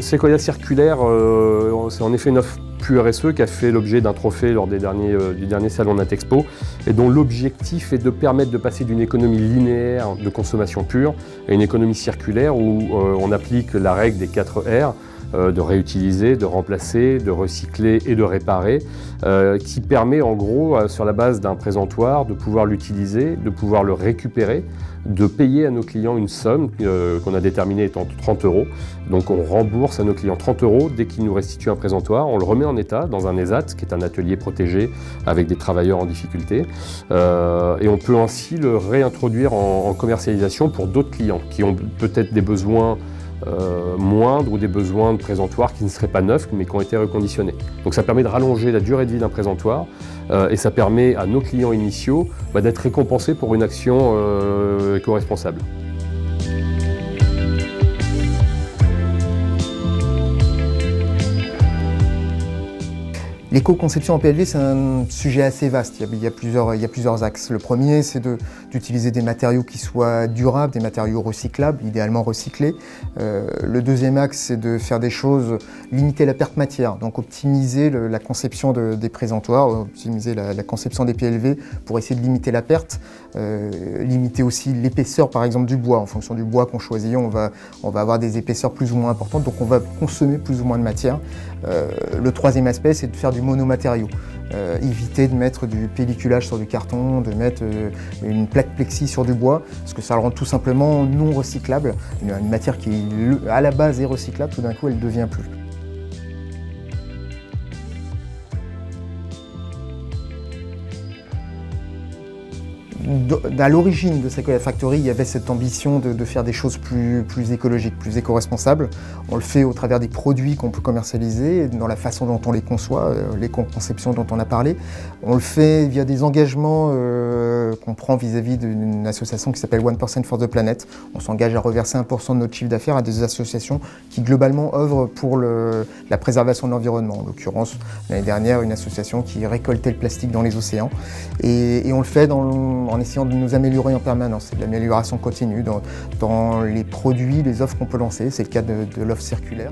Sequoia Circulaire, c'est en effet une offre plus RSE qui a fait l'objet d'un trophée lors du dernier salon Natexpo et dont l'objectif est de permettre de passer d'une économie linéaire de consommation pure à une économie circulaire où on applique la règle des 4 R, de réutiliser, de remplacer, de recycler et de réparer, qui permet en gros, sur la base d'un présentoir, de pouvoir l'utiliser, de pouvoir le récupérer, de payer à nos clients une somme qu'on a déterminée étant 30 €. Donc on rembourse à nos clients 30 € dès qu'ils nous restituent un présentoir, on le remet en état dans un ESAT, qui est un atelier protégé avec des travailleurs en difficulté, et on peut ainsi le réintroduire en commercialisation pour d'autres clients qui ont peut-être des besoins moindres ou des besoins de présentoirs qui ne seraient pas neufs mais qui ont été reconditionnés. Donc ça permet de rallonger la durée de vie d'un présentoir et ça permet à nos clients initiaux d'être récompensés pour une action éco-responsable. L'éco-conception en PLV, c'est un sujet assez vaste. Il y a plusieurs axes. Le premier, c'est d'utiliser des matériaux qui soient durables, des matériaux recyclables, idéalement recyclés. Le deuxième axe, c'est de faire des choses, limiter la perte matière, donc optimiser la conception des présentoirs, optimiser la conception des PLV pour essayer de limiter la perte, limiter aussi l'épaisseur, par exemple, du bois. En fonction du bois qu'on choisit, on va avoir des épaisseurs plus ou moins importantes, donc on va consommer plus ou moins de matière. Le troisième aspect, c'est de faire du monomatériau. Éviter de mettre du pelliculage sur du carton, de mettre une plaque plexi sur du bois, parce que ça le rend tout simplement non recyclable. Une matière qui, à la base, est recyclable, tout d'un coup, elle ne devient plus. À l'origine de Sequoia Factory, il y avait cette ambition de faire des choses plus écologiques, plus éco-responsables. On le fait au travers des produits qu'on peut commercialiser, dans la façon dont on les conçoit, l'éco-conception dont on a parlé. On le fait via des engagements qu'on prend vis-à-vis d'une association qui s'appelle 1% for the Planet. On s'engage à reverser 1% de notre chiffre d'affaires à des associations qui globalement œuvrent pour la préservation de l'environnement. En l'occurrence, l'année dernière, une association qui récoltait le plastique dans les océans. Et on le fait en essayant de nous améliorer en permanence. C'est de l'amélioration continue dans les produits, les offres qu'on peut lancer. C'est le cas de l'offre circulaire.